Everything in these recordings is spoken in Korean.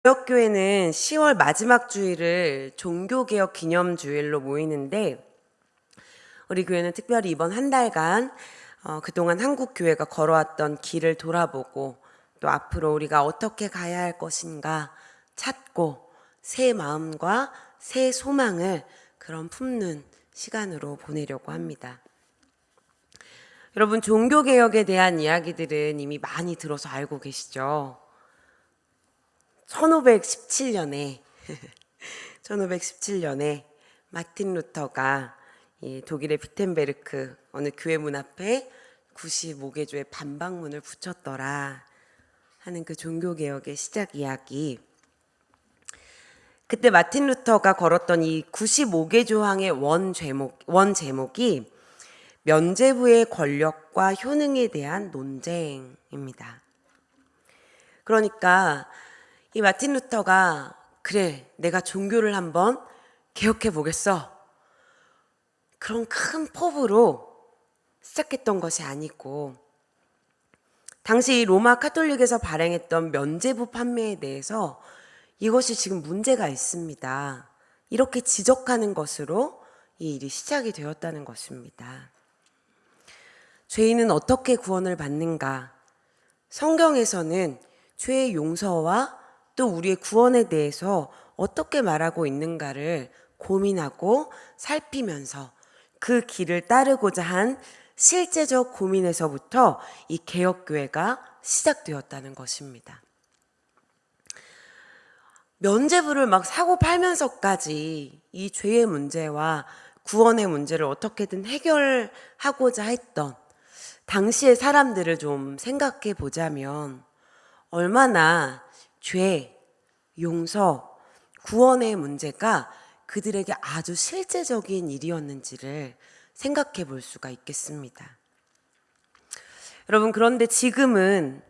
개혁교회는 10월 마지막 주일을 종교개혁 기념주일로 모이는데, 우리 교회는 특별히 이번 한 달간 그동안 한국 교회가 걸어왔던 길을 돌아보고, 또 앞으로 우리가 어떻게 가야 할 것인가 찾고 새 마음과 새 소망을 품는 시간으로 보내려고 합니다. 여러분, 종교개혁에 대한 이야기들은 이미 많이 들어서 알고 계시죠? 1517년에 1517년에 마틴 루터가 이 독일의 비텐베르크 어느 교회 문 앞에 95개조의 반박문을 붙였더라 하는 그 종교개혁의 시작 이야기. 그때 마틴 루터가 걸었던 이 95개 조항의 원 제목이 면죄부의 권력과 효능에 대한 논쟁입니다. 그러니까 이 마틴 루터가 그래, 내가 종교를 한번 개혁해 보겠어, 그런 큰 포부로 시작했던 것이 아니고, 당시 로마 카톨릭에서 발행했던 면죄부 판매에 대해서 이것이 지금 문제가 있습니다, 이렇게 지적하는 것으로 이 일이 시작이 되었다는 것입니다. 죄인은 어떻게 구원을 받는가? 성경에서는 죄의 용서와 또 우리의 구원에 대해서 어떻게 말하고 있는가를 고민하고 살피면서 그 길을 따르고자 한 실제적 고민에서부터 이 개혁교회가 시작되었다는 것입니다. 면죄부를 막 사고 팔면서까지 이 죄의 문제와 구원의 문제를 어떻게든 해결하고자 했던 당시의 사람들을 좀 생각해 보자면 얼마나 죄, 용서, 구원의 문제가 그들에게 아주 실제적인 일이었는지를 생각해 볼 수가 있겠습니다. 여러분, 그런데 지금은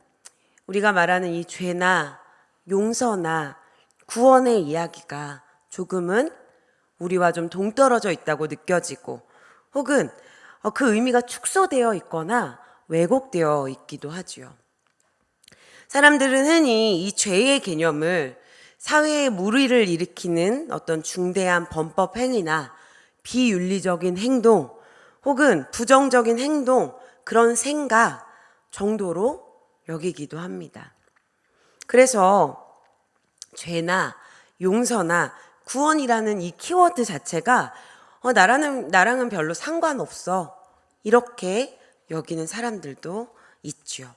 우리가 말하는 이 죄나 용서나 구원의 이야기가 조금은 우리와 좀 동떨어져 있다고 느껴지고, 혹은 그 의미가 축소되어 있거나 왜곡되어 있기도 하지요. 사람들은 흔히 이 죄의 개념을 사회에 무리를 일으키는 어떤 중대한 범법 행위나 비윤리적인 행동 혹은 부정적인 행동, 그런 생각 정도로 여기기도 합니다. 그래서 죄나 용서나 구원이라는 이 키워드 자체가 나랑은 별로 상관없어, 이렇게 여기는 사람들도 있죠.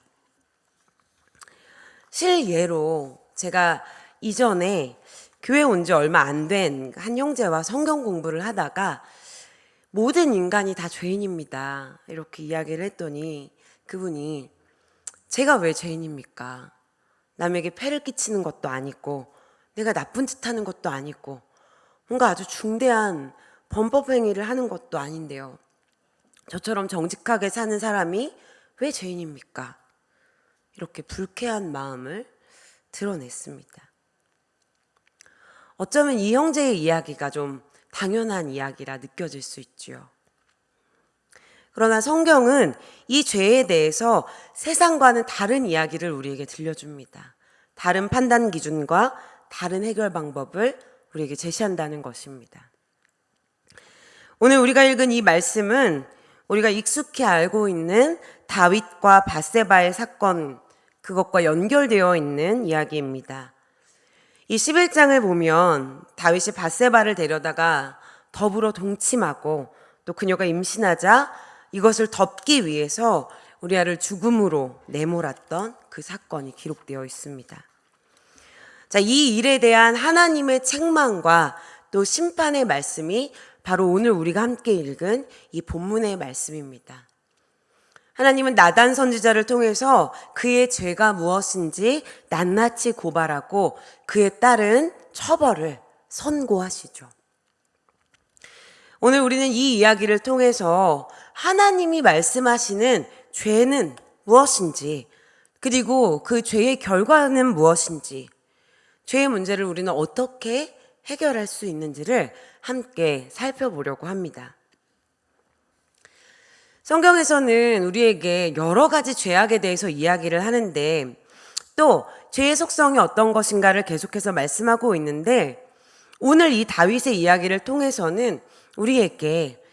실예로 제가 이전에 교회 온 지 얼마 안 된 한 형제와 성경 공부를 하다가 모든 인간이 다 죄인입니다, 이렇게 이야기를 했더니 그분이 제가 왜 죄인입니까? 남에게 폐를 끼치는 것도 아니고 내가 나쁜 짓 하는 것도 아니고 뭔가 아주 중대한 범법 행위를 하는 것도 아닌데요, 저처럼 정직하게 사는 사람이 왜 죄인입니까? 이렇게 불쾌한 마음을 드러냈습니다. 어쩌면 이 형제의 이야기가 좀 당연한 이야기라 느껴질 수 있죠. 그러나 성경은 이 죄에 대해서 세상과는 다른 이야기를 우리에게 들려줍니다. 다른 판단 기준과 다른 해결 방법을 우리에게 제시한다는 것입니다. 오늘 우리가 읽은 이 말씀은 우리가 익숙히 알고 있는 다윗과 밧세바의 사건, 그것과 연결되어 있는 이야기입니다. 이 11장을 보면 다윗이 밧세바를 데려다가 더불어 동침하고 또 그녀가 임신하자 이것을 덮기 위해서 우리아를 죽음으로 내몰았던 그 사건이 기록되어 있습니다. 자, 이 일에 대한 하나님의 책망과 또 심판의 말씀이 바로 오늘 우리가 함께 읽은 이 본문의 말씀입니다. 하나님은 나단 선지자를 통해서 그의 죄가 무엇인지 낱낱이 고발하고 그에 따른 처벌을 선고하시죠. 오늘 우리는 이 이야기를 통해서 하나님이 말씀하시는 죄는 무엇인지, 그리고 그 죄의 결과는 무엇인지, 죄의 문제를 우리는 어떻게 해결할 수 있는지를 함께 살펴보려고 합니다. 성경에서는 우리에게 여러 가지 죄악에 대해서 이야기를 하는데 또 죄의 속성이 어떤 것인가를 계속해서 말씀하고 있는데, 오늘 이 다윗의 이야기를 통해서는 우리에게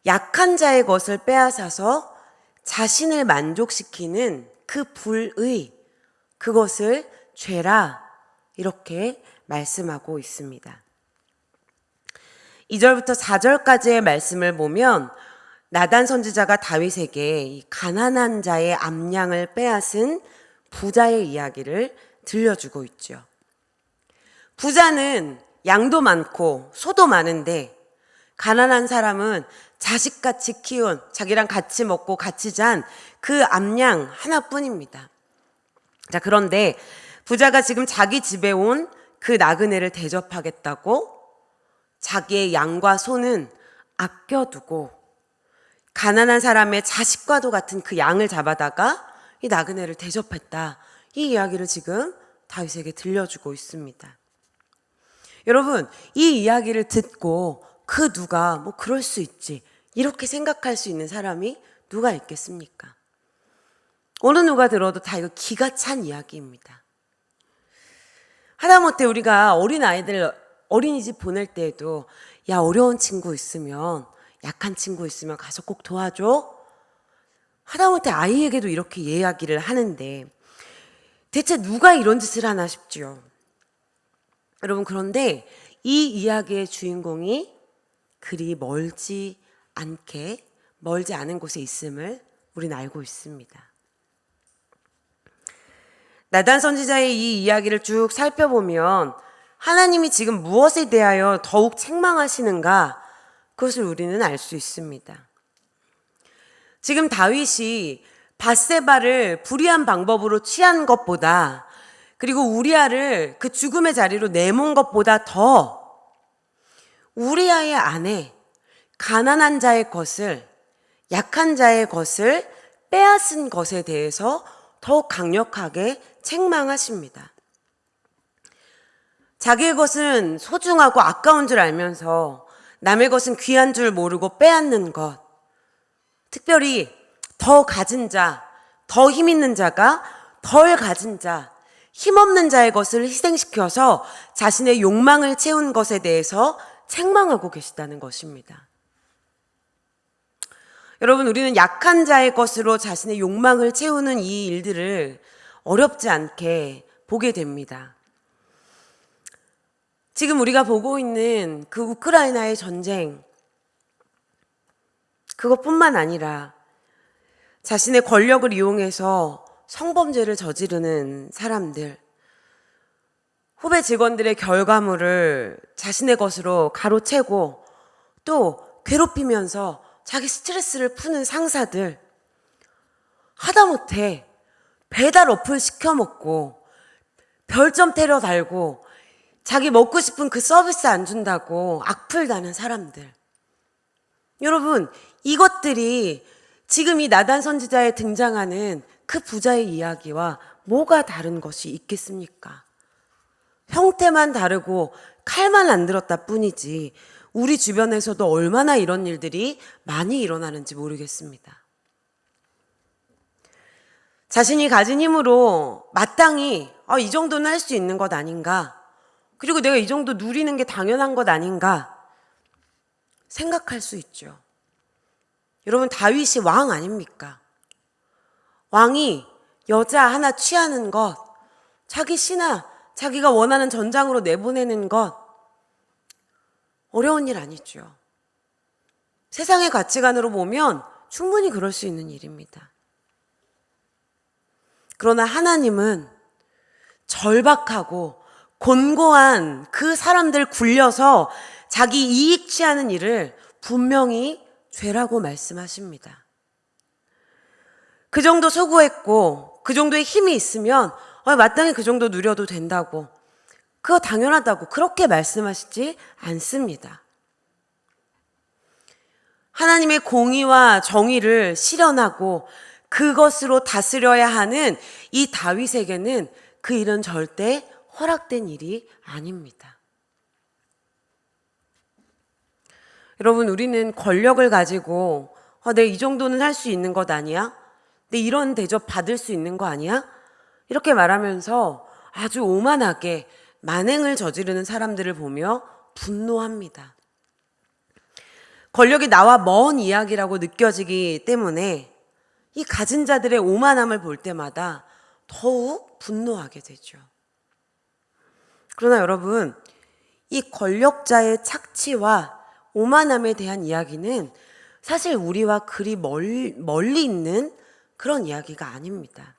약한 자의 것을 빼앗아서 자신을 만족시키는 그 불의, 그것을 죄라 이렇게 말씀하고 있습니다. 2절부터 4절까지의 말씀을 보면 나단 선지자가 다윗에게 이 가난한 자의 암양을 빼앗은 부자의 이야기를 들려주고 있죠. 부자는 양도 많고 소도 많은데 가난한 사람은 자식같이 키운, 자기랑 같이 먹고 같이 잔 그 암양 하나뿐입니다. 자, 그런데 부자가 지금 자기 집에 온 그 나그네를 대접하겠다고 자기의 양과 소는 아껴두고 가난한 사람의 자식과도 같은 그 양을 잡아다가 이 나그네를 대접했다. 이 이야기를 지금 다윗에게 들려주고 있습니다. 여러분, 이 이야기를 듣고 그 누가 뭐 그럴 수 있지 이렇게 생각할 수 있는 사람이 누가 있겠습니까? 어느 누가 들어도 다 이거 기가 찬 이야기입니다. 하다못해 우리가 어린아이들 어린이집 보낼 때에도 야, 어려운 친구 있으면, 약한 친구 있으면 가서 꼭 도와줘. 하다못해 아이에게도 이렇게 이야기를 하는데 대체 누가 이런 짓을 하나 싶지요. 여러분, 그런데 이 이야기의 주인공이 그리 멀지 않은 곳에 있음을 우리는 알고 있습니다. 나단 선지자의 이 이야기를 쭉 살펴보면 하나님이 지금 무엇에 대하여 더욱 책망하시는가, 그것을 우리는 알 수 있습니다. 지금 다윗이 밧세바를 불의한 방법으로 취한 것보다, 그리고 우리아를 그 죽음의 자리로 내몬 것보다 더 우리아의 아내, 가난한 자의 것을, 약한 자의 것을 빼앗은 것에 대해서 더욱 강력하게 책망하십니다. 자기의 것은 소중하고 아까운 줄 알면서 남의 것은 귀한 줄 모르고 빼앗는 것, 특별히 더 가진 자, 더 힘 있는 자가 덜 가진 자, 힘없는 자의 것을 희생시켜서 자신의 욕망을 채운 것에 대해서 책망하고 계시다는 것입니다. 여러분, 우리는 약한 자의 것으로 자신의 욕망을 채우는 이 일들을 어렵지 않게 보게 됩니다. 지금 우리가 보고 있는 그 우크라이나의 전쟁, 그것뿐만 아니라 자신의 권력을 이용해서 성범죄를 저지르는 사람들, 후배 직원들의 결과물을 자신의 것으로 가로채고 또 괴롭히면서 자기 스트레스를 푸는 상사들, 하다못해 배달 어플 시켜 먹고 별점 테러 달고 자기 먹고 싶은 그 서비스 안 준다고 악플 다는 사람들. 여러분, 이것들이 지금 이 나단 선지자에 등장하는 그 부자의 이야기와 뭐가 다른 것이 있겠습니까? 형태만 다르고 칼만 안 들었다 뿐이지 우리 주변에서도 얼마나 이런 일들이 많이 일어나는지 모르겠습니다. 자신이 가진 힘으로 마땅히 이 정도는 할 수 있는 것 아닌가, 그리고 내가 이 정도 누리는 게 당연한 것 아닌가 생각할 수 있죠. 여러분, 다윗이 왕 아닙니까? 왕이 여자 하나 취하는 것, 자기 신하, 자기가 원하는 전장으로 내보내는 것, 어려운 일 아니죠. 세상의 가치관으로 보면 충분히 그럴 수 있는 일입니다. 그러나 하나님은 절박하고 곤고한 그 사람들 굴려서 자기 이익 취하는 일을 분명히 죄라고 말씀하십니다. 그 정도 소구했고 그 정도의 힘이 있으면 마땅히 그 정도 누려도 된다고, 그거 당연하다고 그렇게 말씀하시지 않습니다. 하나님의 공의와 정의를 실현하고 그것으로 다스려야 하는 이 다윗에게는 그 일은 절대 허락된 일이 아닙니다. 여러분, 우리는 권력을 가지고 내가 이 정도는 할 수 있는 것 아니야? 내 이런 대접 받을 수 있는 거 아니야? 이렇게 말하면서 아주 오만하게 만행을 저지르는 사람들을 보며 분노합니다. 권력이 나와 먼 이야기라고 느껴지기 때문에 이 가진 자들의 오만함을 볼 때마다 더욱 분노하게 되죠. 그러나 여러분, 이 권력자의 착취와 오만함에 대한 이야기는 사실 우리와 그리 멀리 있는 그런 이야기가 아닙니다.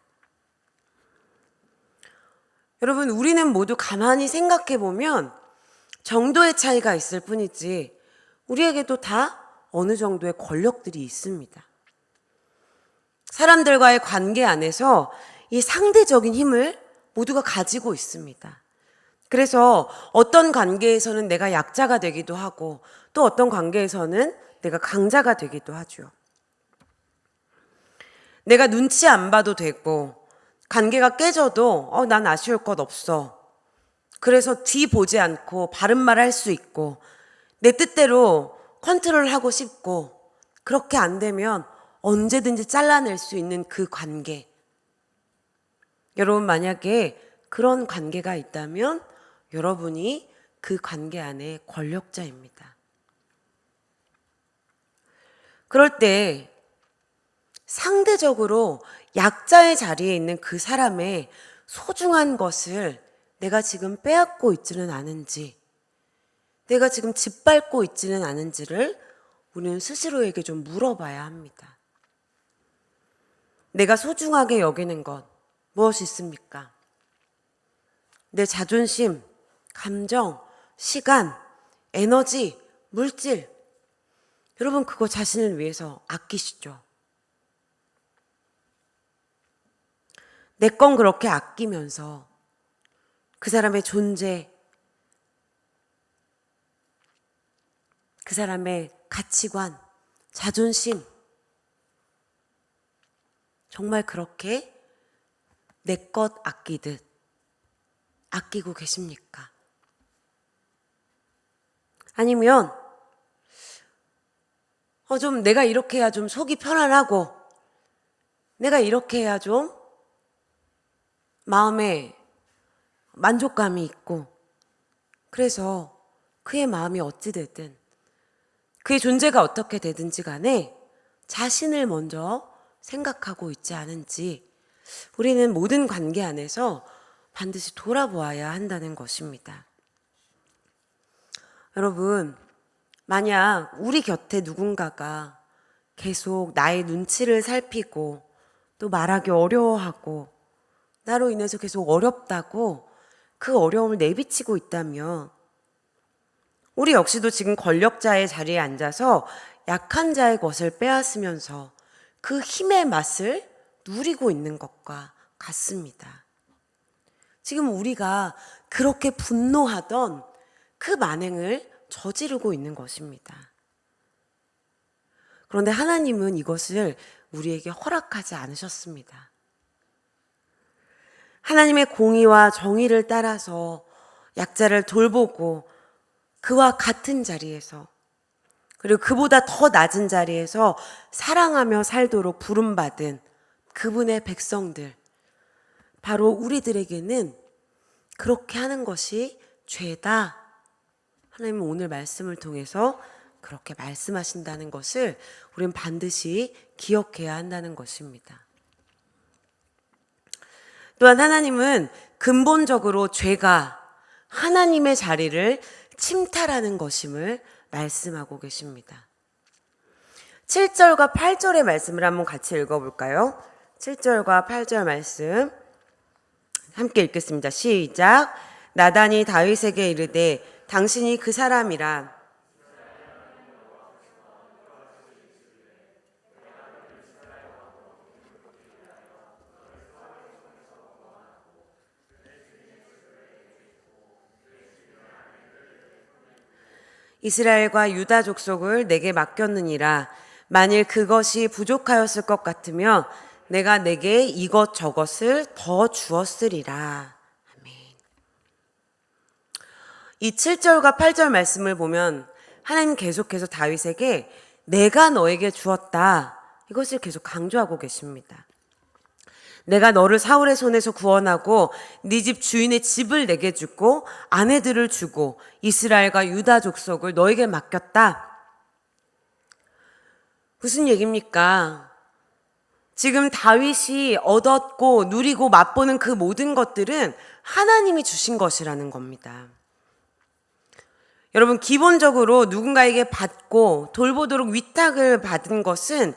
여러분, 우리는 모두 가만히 생각해 보면 정도의 차이가 있을 뿐이지 우리에게도 다 어느 정도의 권력들이 있습니다. 사람들과의 관계 안에서 이 상대적인 힘을 모두가 가지고 있습니다. 그래서 어떤 관계에서는 내가 약자가 되기도 하고 또 어떤 관계에서는 내가 강자가 되기도 하죠. 내가 눈치 안 봐도 되고 관계가 깨져도 난 아쉬울 것 없어. 그래서 뒤 보지 않고 바른 말 할 수 있고 내 뜻대로 컨트롤하고 싶고 그렇게 안 되면 언제든지 잘라낼 수 있는 그 관계. 여러분 만약에 그런 관계가 있다면 여러분이 그 관계 안에 권력자입니다. 그럴 때 상대적으로 약자의 자리에 있는 그 사람의 소중한 것을 내가 지금 빼앗고 있지는 않은지, 내가 지금 짓밟고 있지는 않은지를 우리는 스스로에게 좀 물어봐야 합니다. 내가 소중하게 여기는 것 무엇이 있습니까? 내 자존심, 감정, 시간, 에너지, 물질, 여러분 그거 자신을 위해서 아끼시죠? 내 건 그렇게 아끼면서 그 사람의 존재, 그 사람의 가치관, 자존심, 정말 그렇게 내 것 아끼듯 아끼고 계십니까? 아니면 좀 내가 이렇게 해야 좀 속이 편안하고 내가 이렇게 해야 좀 마음에 만족감이 있고 그래서 그의 마음이 어찌 되든 그의 존재가 어떻게 되든지 간에 자신을 먼저 생각하고 있지 않은지 우리는 모든 관계 안에서 반드시 돌아보아야 한다는 것입니다. 여러분, 만약 우리 곁에 누군가가 계속 나의 눈치를 살피고 또 말하기 어려워하고 나로 인해서 계속 어렵다고 그 어려움을 내비치고 있다면 우리 역시도 지금 권력자의 자리에 앉아서 약한 자의 것을 빼앗으면서 그 힘의 맛을 누리고 있는 것과 같습니다. 지금 우리가 그렇게 분노하던 그 만행을 저지르고 있는 것입니다. 그런데 하나님은 이것을 우리에게 허락하지 않으셨습니다. 하나님의 공의와 정의를 따라서 약자를 돌보고 그와 같은 자리에서 그리고 그보다 더 낮은 자리에서 사랑하며 살도록 부름받은 그분의 백성들, 바로 우리들에게는 그렇게 하는 것이 죄다. 하나님은 오늘 말씀을 통해서 그렇게 말씀하신다는 것을 우리는 반드시 기억해야 한다는 것입니다. 또한 하나님은 근본적으로 죄가 하나님의 자리를 침탈하는 것임을 말씀하고 계십니다. 7절과 8절의 말씀을 한번 같이 읽어볼까요? 7절과 8절 말씀 함께 읽겠습니다. 시작. 나단이 다윗에게 이르되 당신이 그 사람이라. 이스라엘과 유다 족속을 내게 맡겼느니라. 만일 그것이 부족하였을 것 같으면 내가 내게 이것 저것을 더 주었으리라. 아멘. 이 7절과 8절 말씀을 보면 하나님 계속해서 다윗에게 내가 너에게 주었다, 이것을 계속 강조하고 계십니다. 내가 너를 사울의 손에서 구원하고 네 집 주인의 집을 내게 주고 아내들을 주고 이스라엘과 유다 족속을 너에게 맡겼다. 무슨 얘기입니까? 지금 다윗이 얻었고 누리고 맛보는 그 모든 것들은 하나님이 주신 것이라는 겁니다. 여러분, 기본적으로 누군가에게 받고 돌보도록 위탁을 받은 것은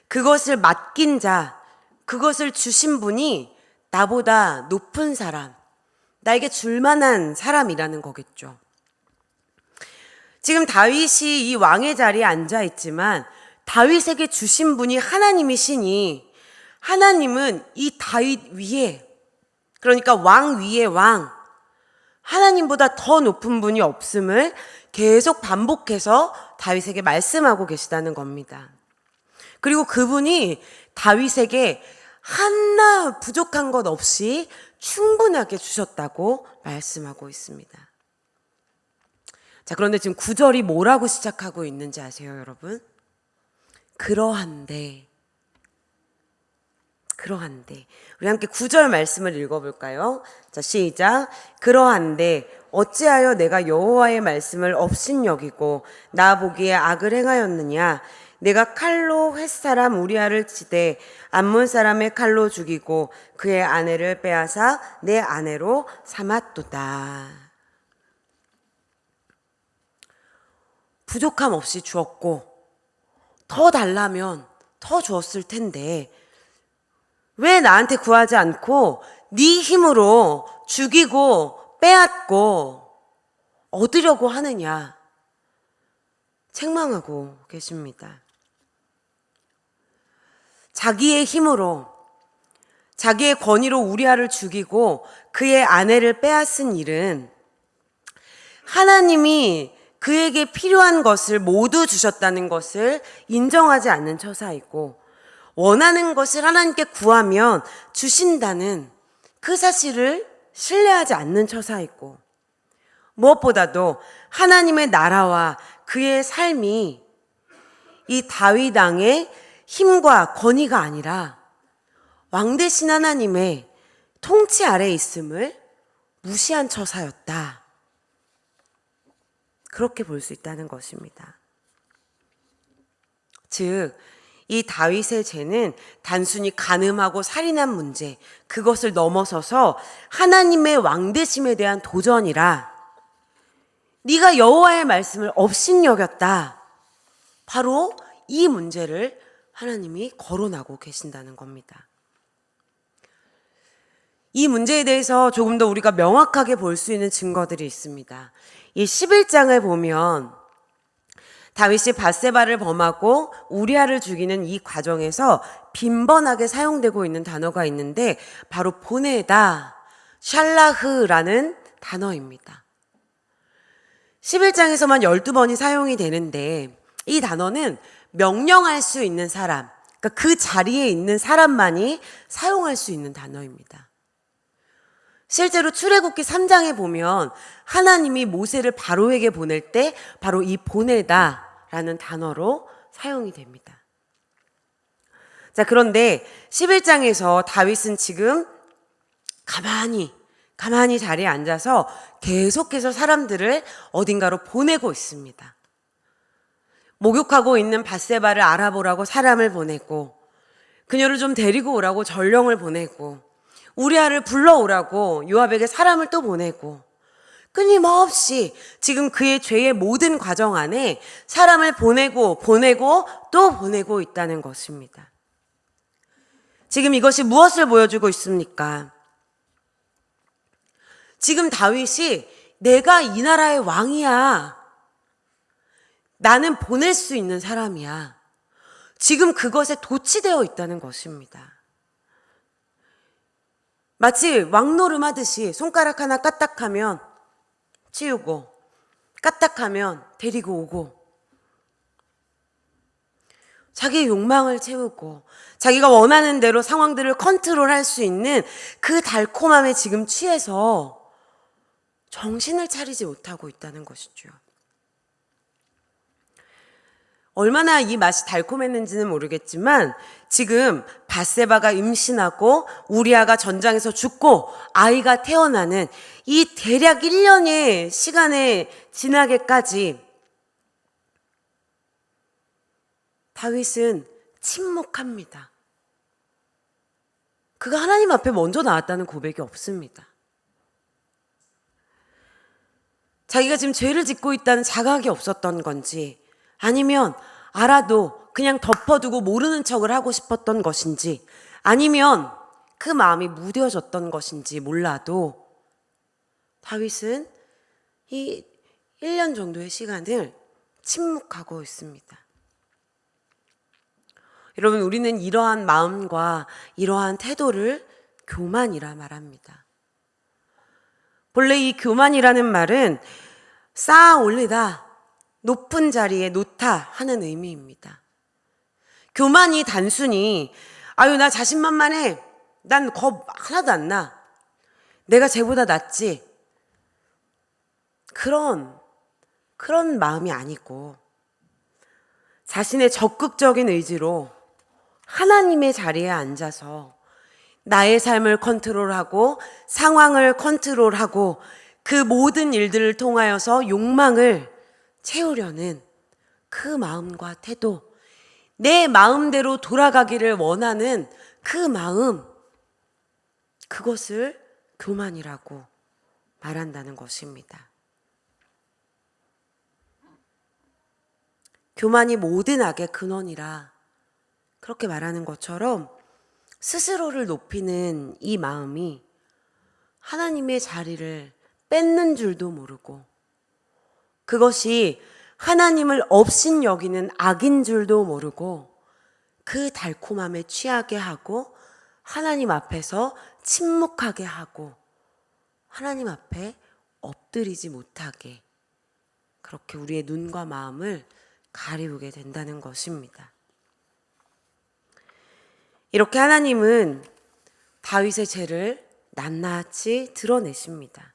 그것을 맡긴 자, 그것을 주신 분이 나보다 높은 사람, 나에게 줄 만한 사람이라는 거겠죠. 지금 다윗이 이 왕의 자리에 앉아 있지만 다윗에게 주신 분이 하나님이시니 하나님은 이 다윗 위에, 그러니까 왕 위에 왕, 하나님보다 더 높은 분이 없음을 계속 반복해서 다윗에게 말씀하고 계시다는 겁니다. 그리고 그분이 다윗에게 하나 부족한 것 없이 충분하게 주셨다고 말씀하고 있습니다. 자, 그런데 지금 9절이 뭐라고 시작하고 있는지 아세요, 여러분? 그러한데. 우리 함께 9절 말씀을 읽어볼까요? 자, 시작. 그러한데 어찌하여 내가 여호와의 말씀을 업신여기고 나 보기에 악을 행하였느냐? 내가 칼로 햇사람 우리아를 치되 암몬 사람의 칼로 죽이고 그의 아내를 빼앗아 내 아내로 삼았도다. 부족함 없이 주었고 더 달라면 더 주었을 텐데 왜 나한테 구하지 않고 네 힘으로 죽이고 빼앗고 얻으려고 하느냐? 책망하고 계십니다. 자기의 힘으로, 자기의 권위로 우리아를 죽이고 그의 아내를 빼앗은 일은 하나님이 그에게 필요한 것을 모두 주셨다는 것을 인정하지 않는 처사이고, 원하는 것을 하나님께 구하면 주신다는 그 사실을 신뢰하지 않는 처사이고, 무엇보다도 하나님의 나라와 그의 삶이 이 다윗 왕의 힘과 권위가 아니라 왕 대신 하나님의 통치 아래에 있음을 무시한 처사였다. 그렇게 볼 수 있다는 것입니다. 즉, 이 다윗의 죄는 단순히 간음하고 살인한 문제, 그것을 넘어서서 하나님의 왕되심에 대한 도전이라 네가 여호와의 말씀을 업신여겼다. 바로 이 문제를 하나님이 거론하고 계신다는 겁니다. 이 문제에 대해서 조금 더 우리가 명확하게 볼 수 있는 증거들이 있습니다. 이 11장을 보면 다윗이 밧세바를 범하고 우리아를 죽이는 이 과정에서 빈번하게 사용되고 있는 단어가 있는데 바로 보내다, 샬라흐라는 단어입니다. 11장에서만 12번이 사용이 되는데 이 단어는 명령할 수 있는 사람, 그러니까 그 자리에 있는 사람만이 사용할 수 있는 단어입니다. 실제로 출애굽기 3장에 보면 하나님이 모세를 바로에게 보낼 때 바로 이 보내다라는 단어로 사용이 됩니다. 자, 그런데 11장에서 다윗은 지금 가만히 자리에 앉아서 계속해서 사람들을 어딘가로 보내고 있습니다. 목욕하고 있는 밧세바를 알아보라고 사람을 보내고, 그녀를 좀 데리고 오라고 전령을 보내고, 우리아를 불러오라고 요압에게 사람을 또 보내고, 끊임없이 지금 그의 죄의 모든 과정 안에 사람을 보내고 또 보내고 있다는 것입니다. 지금 이것이 무엇을 보여주고 있습니까? 지금 다윗이 내가 이 나라의 왕이야, 나는 보낼 수 있는 사람이야, 지금 그것에 도취되어 있다는 것입니다. 마치 왕노름 하듯이 손가락 하나 까딱하면 치우고 까딱하면 데리고 오고, 자기의 욕망을 채우고 자기가 원하는 대로 상황들을 컨트롤할 수 있는 그 달콤함에 지금 취해서 정신을 차리지 못하고 있다는 것이죠. 얼마나 이 맛이 달콤했는지는 모르겠지만 지금 밧세바가 임신하고 우리아가 전장에서 죽고 아이가 태어나는 이 대략 1년의 시간에 지나게까지 다윗은 침묵합니다. 그가 하나님 앞에 먼저 나왔다는 고백이 없습니다. 자기가 지금 죄를 짓고 있다는 자각이 없었던 건지, 아니면 알아도 그냥 덮어두고 모르는 척을 하고 싶었던 것인지, 아니면 그 마음이 무뎌졌던 것인지 몰라도 다윗은 이 1년 정도의 시간을 침묵하고 있습니다. 여러분, 우리는 이러한 마음과 이러한 태도를 교만이라 말합니다. 본래 이 교만이라는 말은 쌓아 올리다, 높은 자리에 놓다 하는 의미입니다. 교만이 단순히 아유 나 자신만만해, 난 겁 하나도 안 나, 내가 쟤보다 낫지, 그런 마음이 아니고 자신의 적극적인 의지로 하나님의 자리에 앉아서 나의 삶을 컨트롤하고 상황을 컨트롤하고 그 모든 일들을 통하여서 욕망을 채우려는 그 마음과 태도, 내 마음대로 돌아가기를 원하는 그 마음, 그것을 교만이라고 말한다는 것입니다. 교만이 모든 악의 근원이라 그렇게 말하는 것처럼 스스로를 높이는 이 마음이 하나님의 자리를 뺏는 줄도 모르고 그것이 하나님을 업신 여기는 악인 줄도 모르고 그 달콤함에 취하게 하고 하나님 앞에서 침묵하게 하고 하나님 앞에 엎드리지 못하게 그렇게 우리의 눈과 마음을 가리우게 된다는 것입니다. 이렇게 하나님은 다윗의 죄를 낱낱이 드러내십니다.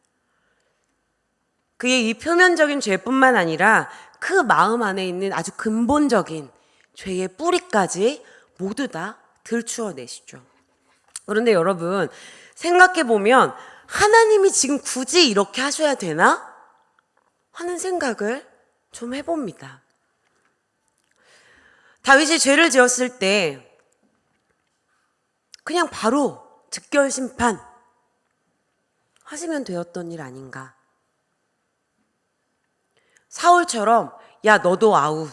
그의 이 표면적인 죄뿐만 아니라 그 마음 안에 있는 아주 근본적인 죄의 뿌리까지 모두 다 들추어내시죠. 그런데 여러분, 생각해보면 하나님이 지금 굳이 이렇게 하셔야 되나? 하는 생각을 좀 해봅니다. 다윗이 죄를 지었을 때 그냥 바로 즉결 심판 하시면 되었던 일 아닌가? 사울처럼 야 너도 아웃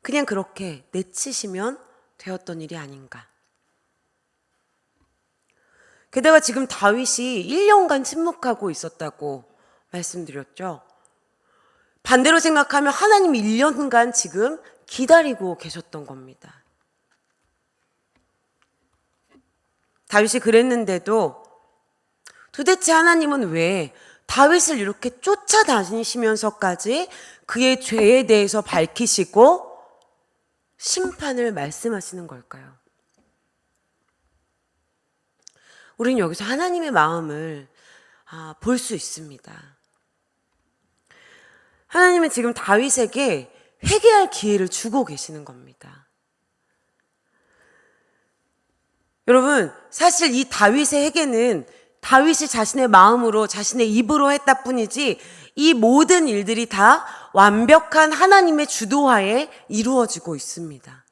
그냥 그렇게 내치시면 되었던 일이 아닌가? 게다가 지금 다윗이 1년간 침묵하고 있었다고 말씀드렸죠. 반대로 생각하면 하나님이 1년간 지금 기다리고 계셨던 겁니다. 다윗이 그랬는데도 도대체 하나님은 왜 다윗을 이렇게 쫓아다니시면서까지 그의 죄에 대해서 밝히시고 심판을 말씀하시는 걸까요? 우리는 여기서 하나님의 마음을 볼 수 있습니다. 하나님은 지금 다윗에게 회개할 기회를 주고 계시는 겁니다. 여러분, 사실 이 다윗의 회개는 다윗이 자신의 마음으로 자신의 입으로 했다 뿐이지 이 모든 일들이 다 완벽한 하나님의 주도하에 이루어지고 있습니다.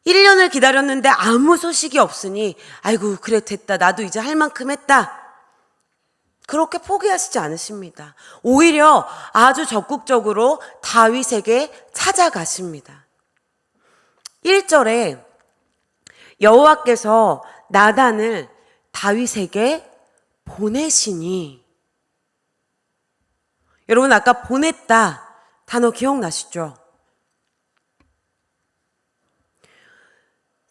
1년을 기다렸는데 아무 소식이 없으니 아이고 그래 됐다, 나도 이제 할 만큼 했다, 그렇게 포기하시지 않으십니다. 오히려 아주 적극적으로 다윗에게 찾아가십니다. 1절에 여호와께서 나단을 다윗에게 보내시니, 여러분 아까 보냈다 단어 기억나시죠?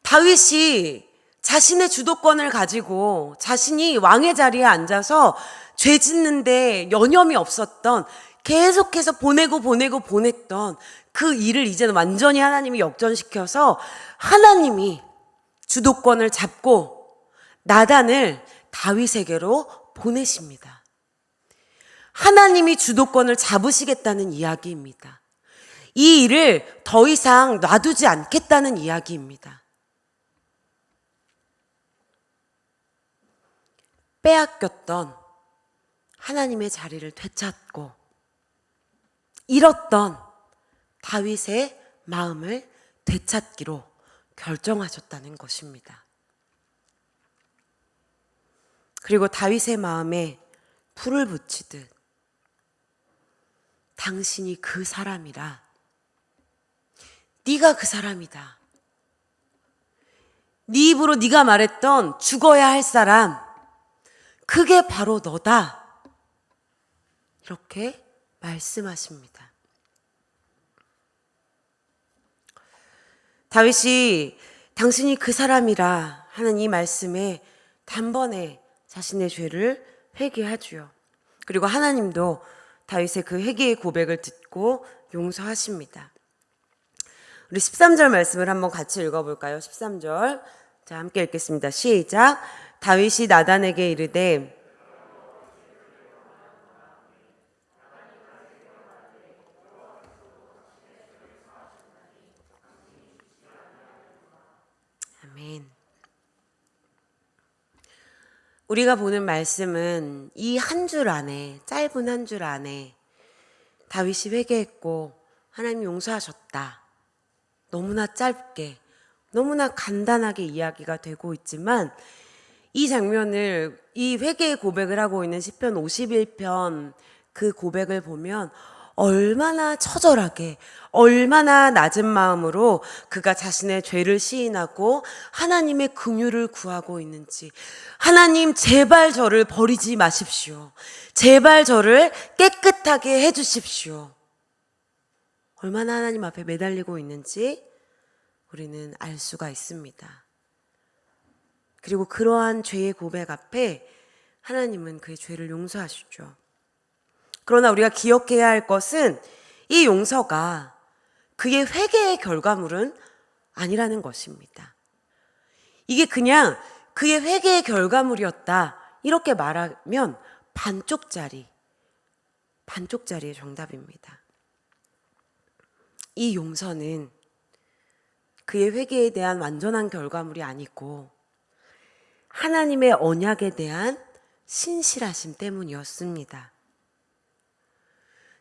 다윗이 자신의 주도권을 가지고 자신이 왕의 자리에 앉아서 죄 짓는데 여념이 없었던, 계속해서 보냈던 그 일을 이제는 완전히 하나님이 역전시켜서 하나님이 주도권을 잡고 나단을 다윗에게로 보내십니다. 하나님이 주도권을 잡으시겠다는 이야기입니다. 이 일을 더 이상 놔두지 않겠다는 이야기입니다. 빼앗겼던 하나님의 자리를 되찾고 잃었던 다윗의 마음을 되찾기로 결정하셨다는 것입니다. 그리고 다윗의 마음에 불을 붙이듯 당신이 그 사람이라, 네가 그 사람이다, 네 입으로 네가 말했던 죽어야 할 사람, 그게 바로 너다, 이렇게 말씀하십니다. 다윗이 당신이 그 사람이라 하는 이 말씀에 단번에 자신의 죄를 회개하지요. 그리고 하나님도 다윗의 그 회개의 고백을 듣고 용서하십니다. 우리 13절 말씀을 한번 같이 읽어볼까요? 13절. 자, 함께 읽겠습니다. 시작. 다윗이 나단에게 이르되 아멘. 우리가 보는 말씀은 이 한 줄 안에, 짧은 한 줄 안에 다윗이 회개했고 하나님이 용서하셨다, 너무나 짧게, 너무나 간단하게 이야기가 되고 있지만, 이 장면을, 이 회개의 고백을 하고 있는 시편 51편 그 고백을 보면 얼마나 처절하게, 얼마나 낮은 마음으로 그가 자신의 죄를 시인하고 하나님의 긍휼을 구하고 있는지. 하나님, 제발 저를 버리지 마십시오. 제발 저를 깨끗하게 해주십시오. 얼마나 하나님 앞에 매달리고 있는지 우리는 알 수가 있습니다. 그리고 그러한 죄의 고백 앞에 하나님은 그의 죄를 용서하시죠. 그러나 우리가 기억해야 할 것은 이 용서가 그의 회개의 결과물은 아니라는 것입니다. 이게 그냥 그의 회개의 결과물이었다, 이렇게 말하면 반쪽짜리의 정답입니다. 이 용서는 그의 회개에 대한 완전한 결과물이 아니고 하나님의 언약에 대한 신실하심 때문이었습니다.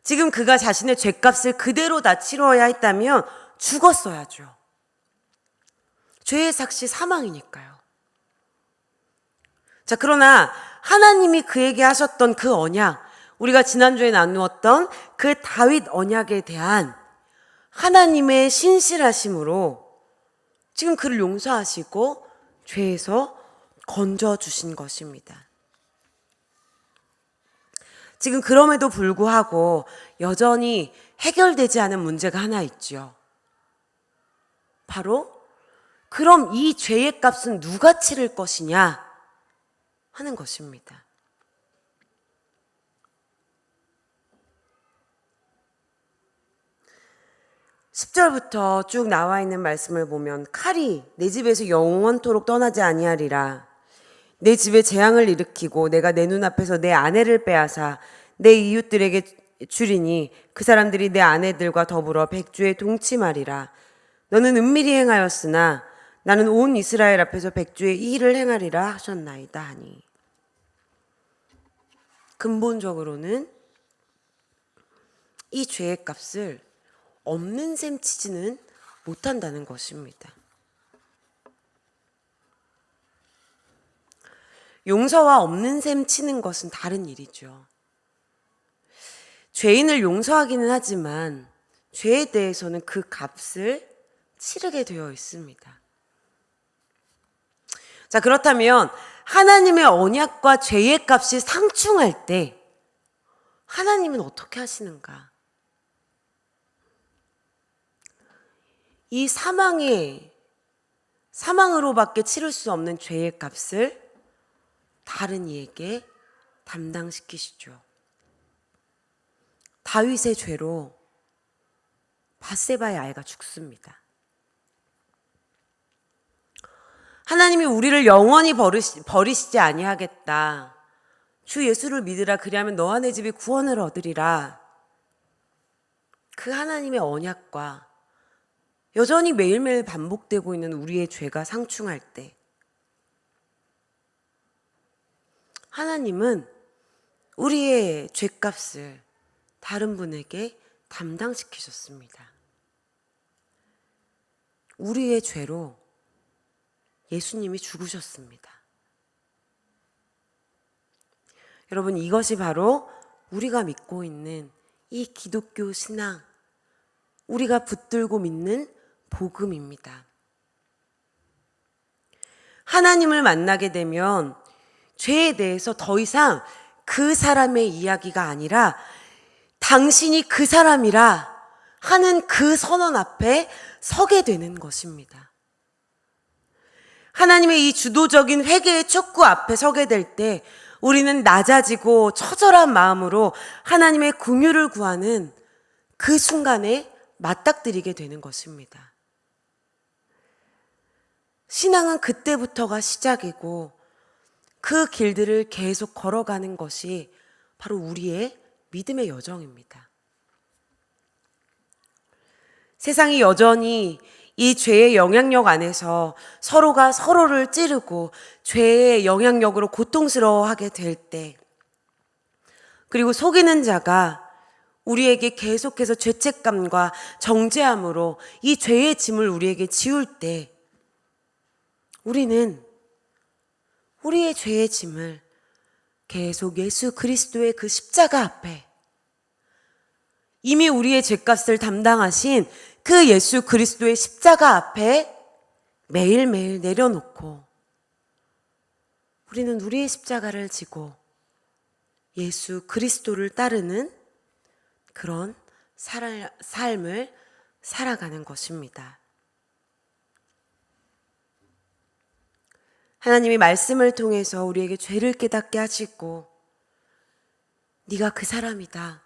지금 그가 자신의 죄값을 그대로 다 치러야 했다면 죽었어야죠. 죄의 삭시 사망이니까요. 자, 그러나 하나님이 그에게 하셨던 그 언약, 우리가 지난주에 나누었던 그 다윗 언약에 대한 하나님의 신실하심으로 지금 그를 용서하시고 죄에서 건져주신 것입니다. 지금 그럼에도 불구하고 여전히 해결되지 않은 문제가 하나 있죠. 바로 그럼 이 죄의 값은 누가 치를 것이냐 하는 것입니다. (10절부터) 쭉 나와 있는 말씀을 보면, 칼이 내 집에서 영원토록 떠나지 아니하리라. 내 집에 재앙을 일으키고 내가 내 눈앞에서 내 아내를 빼앗아 내 이웃들에게 주리니 그 사람들이 내 아내들과 더불어 백주에 동침하리라. 너는 은밀히 행하였으나 나는 온 이스라엘 앞에서 백주의 이 일을 행하리라 하셨나이다 하니. 근본적으로는 이 죄의 값을 없는 셈 치지는 못한다는 것입니다. 용서와 없는 셈 치는 것은 다른 일이죠. 죄인을 용서하기는 하지만 죄에 대해서는 그 값을 치르게 되어 있습니다. 자, 그렇다면 하나님의 언약과 죄의 값이 상충할 때 하나님은 어떻게 하시는가? 이 사망으로밖에 치를 수 없는 죄의 값을 다른 이에게 담당시키시죠. 다윗의 죄로 밧세바의 아이가 죽습니다. 하나님이 우리를 영원히 버리시지 아니하겠다. 주 예수를 믿으라. 그리하면 너와 내 집이 구원을 얻으리라. 그 하나님의 언약과 여전히 매일매일 반복되고 있는 우리의 죄가 상충할 때 하나님은 우리의 죄값을 다른 분에게 담당시키셨습니다. 우리의 죄로 예수님이 죽으셨습니다. 여러분, 이것이 바로 우리가 믿고 있는 이 기독교 신앙, 우리가 붙들고 믿는 복음입니다. 하나님을 만나게 되면 죄에 대해서 더 이상 그 사람의 이야기가 아니라 당신이 그 사람이라 하는 그 선언 앞에 서게 되는 것입니다. 하나님의 이 주도적인 회개의 촉구 앞에 서게 될 때 우리는 낮아지고 처절한 마음으로 하나님의 긍휼을 구하는 그 순간에 맞닥뜨리게 되는 것입니다. 신앙은 그때부터가 시작이고 그 길들을 계속 걸어가는 것이 바로 우리의 믿음의 여정입니다. 세상이 여전히 이 죄의 영향력 안에서 서로가 서로를 찌르고 죄의 영향력으로 고통스러워하게 될 때, 그리고 속이는 자가 우리에게 계속해서 죄책감과 정죄함으로 이 죄의 짐을 우리에게 지울 때 우리는 우리의 죄의 짐을 계속 예수 그리스도의 그 십자가 앞에 이미 우리의 죄값을 담당하신 그 예수 그리스도의 십자가 앞에 매일매일 내려놓고 우리는 우리의 십자가를 지고 예수 그리스도를 따르는 그런 삶을 살아가는 것입니다. 하나님이 말씀을 통해서 우리에게 죄를 깨닫게 하시고 네가 그 사람이다.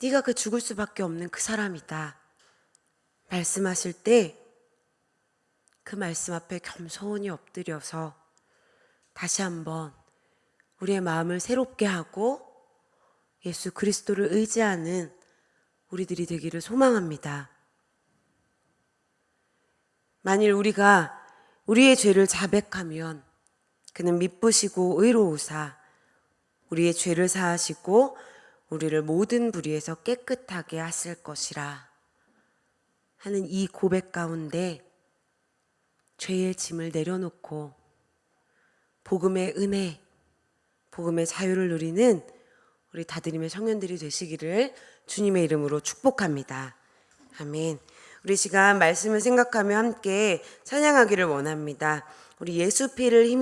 네가 그 죽을 수밖에 없는 그 사람이다. 말씀하실 때 그 말씀 앞에 겸손히 엎드려서 다시 한번 우리의 마음을 새롭게 하고 예수 그리스도를 의지하는 우리들이 되기를 소망합니다. 만일 우리가 우리의 죄를 자백하면 그는 미쁘시고 의로우사 우리의 죄를 사하시고 우리를 모든 불의에서 깨끗하게 하실 것이라 하는 이 고백 가운데 죄의 짐을 내려놓고 복음의 은혜, 복음의 자유를 누리는 우리 다드림의 청년들이 되시기를 주님의 이름으로 축복합니다. 아멘. 우리 시간 말씀을 생각하며 함께 찬양하기를 원합니다. 우리 예수 피를 힘